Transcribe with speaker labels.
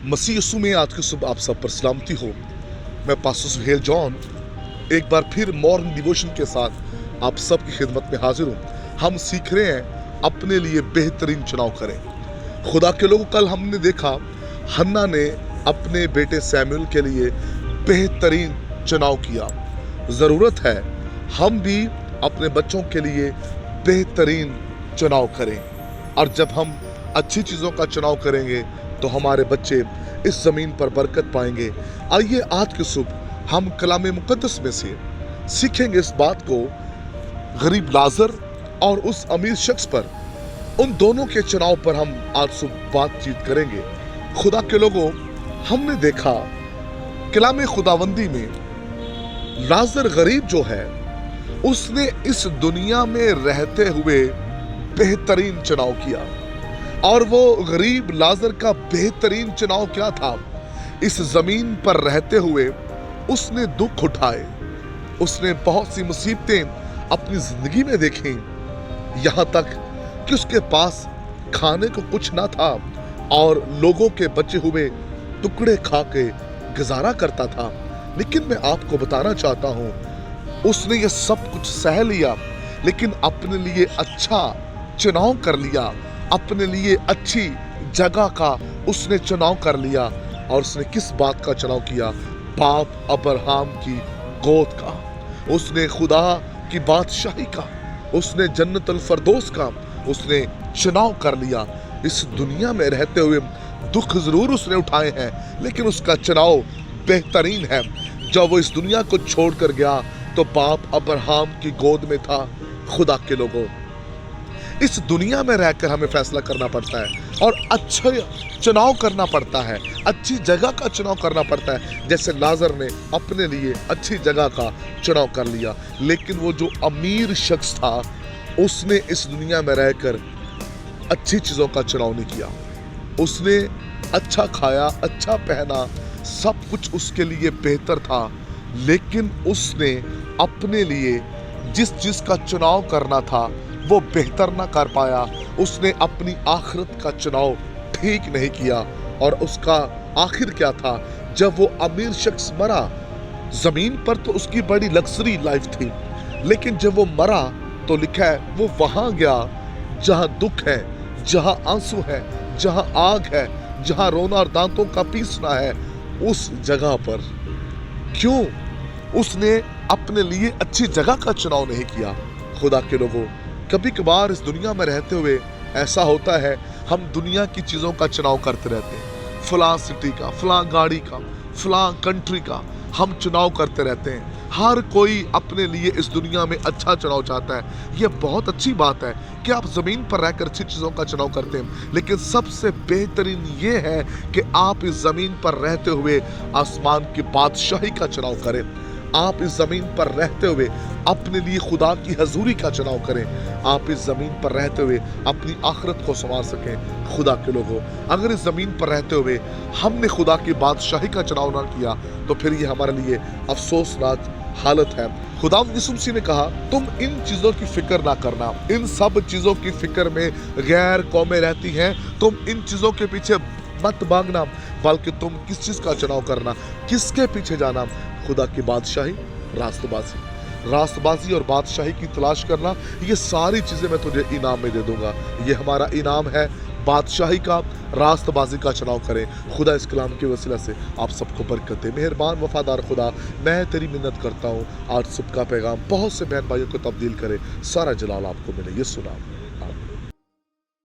Speaker 1: मसीह यीशु में आज की सुबह आप सब पर सलामती हो। मैं पास्टर सुहेल जॉन एक बार फिर मॉर्निंग डिवोशन के साथ आप सब की खिदमत में हाजिर हूँ। हम सीख रहे हैं अपने लिए बेहतरीन चुनाव करें। खुदा के लोगों, कल हमने देखा हन्ना ने अपने बेटे सैमुएल के लिए बेहतरीन चुनाव किया। ज़रूरत है हम भी अपने बच्चों के लिए बेहतरीन चुनाव करें, और जब हम अच्छी चीज़ों का चुनाव करेंगे तो हमारे बच्चे इस ज़मीन पर बरकत पाएंगे। आइए आज की सुबह हम कलाम मुकद्दस में से सीखेंगे इस बात को। गरीब लाजर और उस अमीर शख्स पर, उन दोनों के चुनाव पर हम आज सुबह बातचीत करेंगे। खुदा के लोगों, हमने देखा कलाम खुदावंदी में लाजर गरीब जो है, उसने इस दुनिया में रहते हुए बेहतरीन चुनाव किया। और वो गरीब लाजर का बेहतरीन चुनाव क्या था? इस जमीन पर रहते हुए उसने दुख उठाए, उसने बहुत सी मुसीबतें अपनी जिंदगी में देखी, यहाँ तक कि उसके पास खाने को कुछ ना था और लोगों के बचे हुए टुकड़े खा के गुजारा करता था। लेकिन मैं आपको बताना चाहता हूँ, उसने ये सब कुछ सह लिया, लेकिन अपने लिए अच्छा चुनाव कर लिया, अपने लिए अच्छी जगह का उसने चुनाव कर लिया। और उसने किस बात का चुनाव किया? बाप अब्राहम की गोद का, उसने खुदा की बादशाही का, उसने जन्नतुल फरदौस का उसने चुनाव कर लिया। इस दुनिया में रहते हुए दुख जरूर उसने उठाए हैं, लेकिन उसका चुनाव बेहतरीन है। जब वो इस दुनिया को छोड़कर गया तो बाप अब्राहम की गोद में था। खुदा के लोगों, इस दुनिया में रहकर हमें फैसला करना पड़ता है और अच्छा चुनाव करना पड़ता है, अच्छी जगह का चुनाव करना पड़ता है। जैसे लाजर ने अपने लिए अच्छी जगह का चुनाव कर लिया, लेकिन वो जो अमीर शख्स था, उसने इस दुनिया में रहकर अच्छी चीज़ों का चुनाव नहीं किया। उसने अच्छा खाया, अच्छा पहना, सब कुछ उसके लिए बेहतर था, लेकिन उसने अपने लिए जिस चीज़ का चुनाव करना था वो बेहतर ना कर पाया। उसने अपनी आखिरत का चुनाव ठीक नहीं किया। और उसका आखिर क्या था? जब वो अमीर शख्स मरा, जमीन पर तो उसकी बड़ी लग्जरी लाइफ थी, लेकिन जब वो मरा तो लिखा है वो वहां गया जहां दुख है, जहां आंसू है, जहां आग है, जहां रोना और दांतों का पीसना है। उस जगह पर क्यों? उसने अपने लिए अच्छी जगह का चुनाव नहीं किया। खुदा के लोगों, कभी कभार इस दुनिया में रहते हुए ऐसा होता है, हम दुनिया की चीज़ों का चुनाव करते रहते हैं। फलां सिटी का, फलां गाड़ी का, फलां कंट्री का हम चुनाव करते रहते हैं। हर कोई अपने लिए इस दुनिया में अच्छा चुनाव चाहता है। यह बहुत अच्छी बात है कि आप ज़मीन पर रहकर अच्छी चीज़ों का चुनाव करते हैं, लेकिन सबसे बेहतरीन ये है कि आप इस ज़मीन पर रहते हुए आसमान की बादशाही का चुनाव करें। आप इस ज़मीन पर रहते हुए अपने लिए खुदा की हजूरी का चुनाव करें। आप इस ज़मीन पर रहते हुए अपनी आखिरत को संवार सकें। खुदा के लोगों, अगर इस ज़मीन पर रहते हुए हमने खुदा की बादशाही का चुनाव ना किया तो फिर ये हमारे लिए अफसोसनाक हालत है। खुदा यीशु मसीह ने कहा, तुम इन चीज़ों की फिक्र ना करना। इन सब चीज़ों की फिक्र में गैर कौमें रहती हैं। तुम इन चीज़ों के पीछे मत भागना, बल्कि तुम किस चीज़ का चुनाव करना, किसके पीछे जाना? खुदा की बादशाही, रास्तबाजी और बादशाही की तलाश करना। ये सारी चीज़ें मैं तुझे इनाम में दे दूंगा। ये हमारा इनाम है, बादशाही का, रास्तबाजी का चुनाव करें। खुदा इस कलाम के वसीला से आप सबको बरकत दे। मेहरबान वफादार खुदा, मैं तेरी मिन्नत करता हूँ, आज सुबह का पैगाम बहुत से बहन भाइयों को तब्दील करे। सारा जलाल आपको मिले, ये सुना।